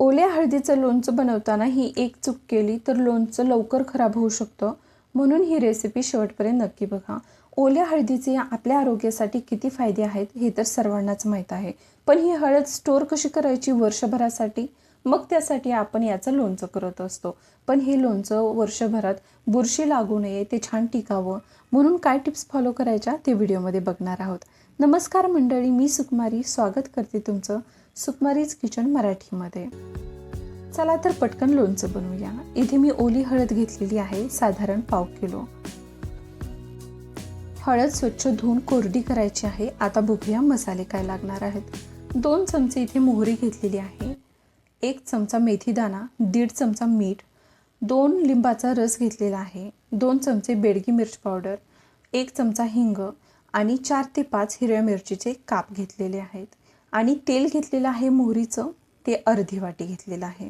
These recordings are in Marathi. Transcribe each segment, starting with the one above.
ओल्या हळदीचं लोणचं बनवताना ही एक चूक केली तर लोणचं लवकर खराब होऊ शकतं. म्हणून ही रेसिपी शेवटपर्यंत नक्की बघा. ओल्या हळदीचे आपल्या आरोग्यासाठी किती फायदे आहेत हे तर सर्वांनाच माहीत आहे. पण ही हळद स्टोअर कशी करायची वर्षभरासाठी? मग त्यासाठी आपण याचं लोणचं करत असतो. पण हे लोणचं वर्षभरात बुरशी लागू नये, ते छान टिकावं म्हणून काय टिप्स फॉलो करायच्या ते व्हिडिओमध्ये बघणार आहोत. नमस्कार मंडळी, मी सुकुमारी स्वागत करते तुमचं सुकुमारीज किचन मराठीमध्ये. चला तर पटकन लोणचं बनवूया. इथे मी ओली हळद घेतलेली आहे, साधारण पाव किलो. हळद स्वच्छ धुवून कोरडी करायची आहे. आता बघूया मसाले काय लागणार आहेत. 2 चमचे इथे मोहरी घेतलेली आहे, 1 चमचा मेथी दाणा, 1.5 चमचा मीठ, 2 लिंबाचा रस घेतलेला आहे, 2 चमचे बेडगी मिरच पावडर, 1 चमचा हिंग आणि 4 ते 5 हिरव्या मिरचीचे काप घेतलेले आहेत. आणि तेल घेतलेलं आहे मोहरीचं, ते अर्धी वाटी घेतलेलं आहे.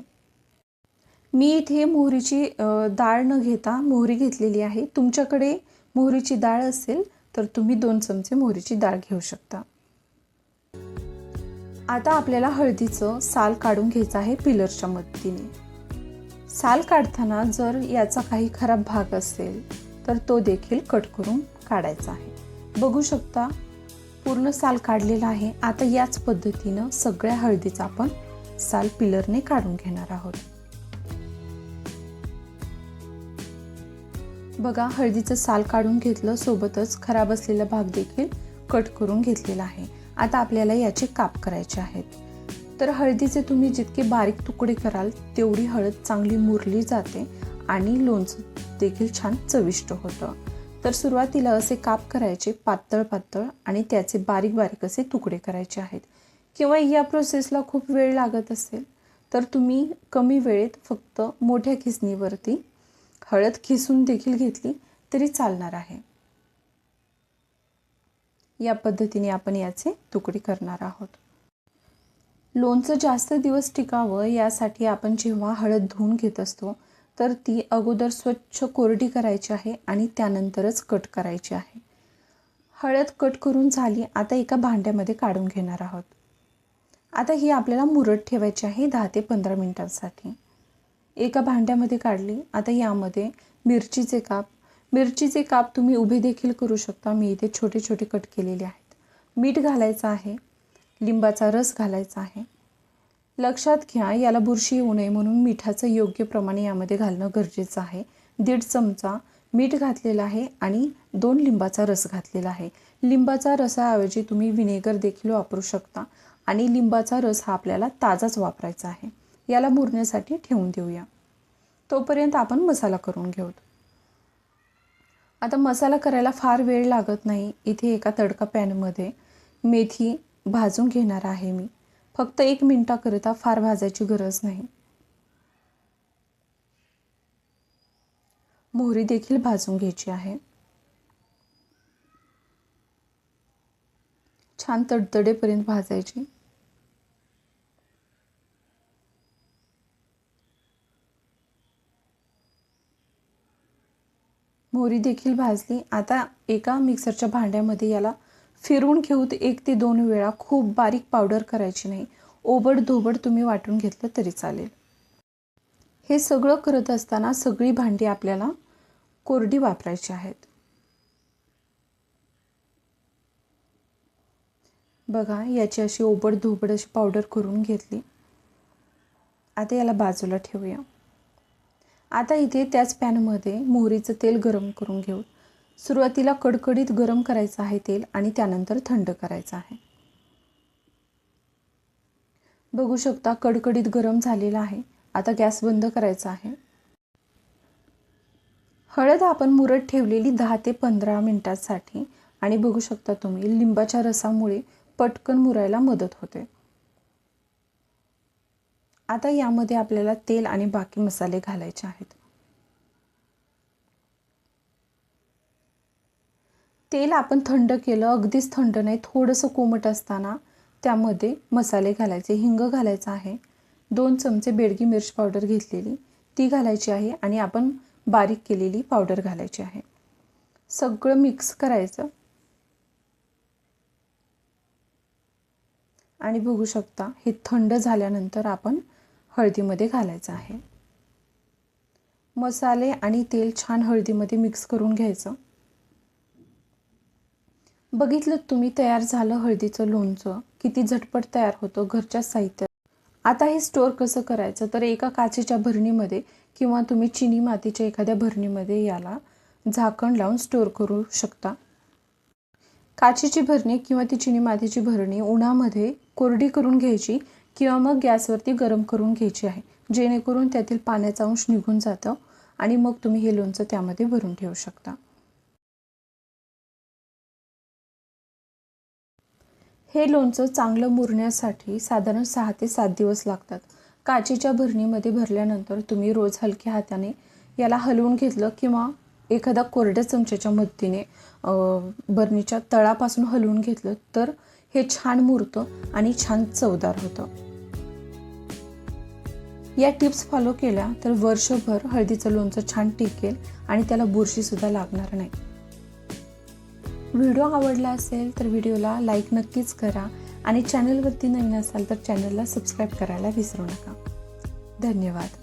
मी इथे मोहरीची डाळ न घेता मोहरी घेतलेली आहे. तुमच्याकडे मोहरीची डाळ असेल तर तुम्ही 2 चमचे मोहरीची डाळ घेऊ शकता. आता आपल्याला हळदीचं साल काढून घ्यायचं आहे पिलरच्या मदतीने. साल काढताना जर याचा काही खराब भाग असेल तर तो देखील कट करून काढायचा आहे. बघू शकता पूर्ण साल काढलेला आहे. आता याच पद्धतीनं सगळ्या हळदीचा आपण साल पिलरने काढून घेणार आहोत. बघा, हळदीचं साल काढून घेतलं, सोबतच खराब असलेला भाग देखील कट करून घेतलेला आहे. आता आपल्याला याचे काप करायचे आहेत. तर हळदीचे तुम्ही जितके बारीक तुकडे कराल तेवढी हळद चांगली मुरली जाते आणि लोणचं देखील छान चविष्ट होतं. तर सुरुवातीला असे काप करायचे पातळ पातळ आणि त्याचे बारीक बारीक असे तुकडे करायचे आहेत. किंवा या प्रोसेसला खूप वेळ लागत असेल तर तुम्ही कमी वेळेत फक्त मोठ्या खिसणीवरती हळद खिसून देखील घेतली तरी चालणार आहे. या पद्धतीने आपण याचे तुकडे करणार आहोत. लोणचं जास्त दिवस टिकावं यासाठी आपण जेव्हा हळद धुवून घेत असतो तर ती अगोदर स्वच्छ कोरडी करायची आहे आणि त्यानंतरच कट करायची आहे. हळद कट करून झाली. आता एका भांड्यामध्ये काढून घेणार आहोत. आता ही आपल्याला मुरत ठेवायची आहे 10 ते 15 मिनिटांसाठी. एका भांड्यामध्ये काढली. आता यामध्ये मिरचीचे काप तुम्ही उभे देखील करू शकता. मी इथे छोटे छोटे कट केलेले आहेत. मीठ घालायचं आहे, लिंबाचा रस घालायचा आहे. लक्षात घ्या, याला बुरशी येऊ नये म्हणून मिठाचं योग्य प्रमाणे यामध्ये घालणं गरजेचं आहे. 1.5 चमचा मीठ घातलेलं आहे आणि 2 लिंबाचा रस घातलेला आहे. लिंबाचा रसाऐवजी तुम्ही व्हिनेगर देखील वापरू शकता आणि लिंबाचा रस हा आपल्याला ताजाच वापरायचा आहे. याला मुरण्यासाठी ठेवून देऊया. तोपर्यंत आपण मसाला करून घेऊ. आता मसाला करायला फार वेळ लागत नाही. इथे एका तडका पॅनमध्ये मेथी भाजून घेणार आहे मी. फक्त 1 मिनिटाकरिता, फार भाजायची गरज नाही. मोहरी देखील भाजून घ्यायची आहे. छान तडतडेपर्यंत भाजायची. मोहरी देखील भाजली. आता एका मिक्सरच्या भांड्यामध्ये याला फिरवून घेऊ. 1 ते 2 वेळा. खूप बारीक पावडर करायची नाही. ओबड-धोबड तुम्ही वाटून घेतलं तरी चालेल. हे सगळं करत असताना सगळी भांडी आपल्याला कोरडी वापरायची आहेत. बघा, याची अशी ओबड-धोबड अशी पावडर करून घेतली. आता याला बाजूला ठेवूया. आता इथे त्याच पॅनमध्ये मोहरीचं तेल गरम करून घेऊ. सुरुवातीला कडकडीत गरम करायचं आहे तेल आणि त्यानंतर थंड करायचं आहे. बघू शकता कडकडीत गरम झालेला आहे. आता गॅस बंद करायचा आहे. हळद आपण मुरत ठेवलेली 10 ते 15 मिनिटांसाठी आणि बघू शकता तुम्ही लिंबाच्या रसामुळे पटकन मुरायला मदत होते. आता यामध्ये आपल्याला तेल आणि बाकी मसाले घालायचे आहेत. तेल आपण थंड केलं, अगदीच थंड नाही, थोडंसं कोमट असताना त्यामध्ये मसाले घालायचे. हिंग घालायचा आहे, 2 चमचे बेडगी मिरच पावडर घेतलेली ती घालायची आहे आणि आपण बारीक केलेली पावडर घालायची आहे. सगळं मिक्स करायचं आणि बघू शकता हे थंड झाल्यानंतर आपण हळदीमध्ये घालायचं आहे. मसाले आणि तेल छान हळदीमध्ये मिक्स करून घ्यायचं. बघितलं तुम्ही, तयार झालं हळदीचं लोणचं. किती झटपट तयार होतं घरच्या साहित्यात. आता हे स्टोअर कसं करायचं, तर एका काचेच्या भरणीमध्ये किंवा तुम्ही चिनी मातीच्या एखाद्या भरणीमध्ये याला झाकण लावून स्टोअर करू शकता. काचेची भरणी किंवा ती चिनी मातीची भरणी उन्हामध्ये कोरडी करून घ्यायची किंवा मग गॅसवरती गरम करून घ्यायची आहे, जेणेकरून त्यातील पाण्याचा अंश निघून जातं आणि मग तुम्ही हे लोणचं त्यामध्ये भरून ठेवू शकता. हे लोणचं चांगलं मुरण्यासाठी साधारण 6 ते 7 दिवस लागतात. काचेच्या भरणीमध्ये भरल्यानंतर तुम्ही रोज हलक्या हाताने याला हलवून घेतलं किंवा एखादा कोरड्या चमच्याच्या मदतीने भरणीच्या तळापासून हलवून घेतलं तर हे छान मुरतं आणि छान चवदार होतं. या टिप्स फॉलो केल्या तर वर्षभर हळदीचं लोणचं छान टिकेल आणि त्याला बुरशीसुद्धा लागणार नाही. व्हिडिओ आवडला असेल तर व्हिडिओला लाईक नक्कीच करा आणि चॅनलवरती नवीन असाल तर चॅनलला सबस्क्राईब करायला विसरू नका. धन्यवाद.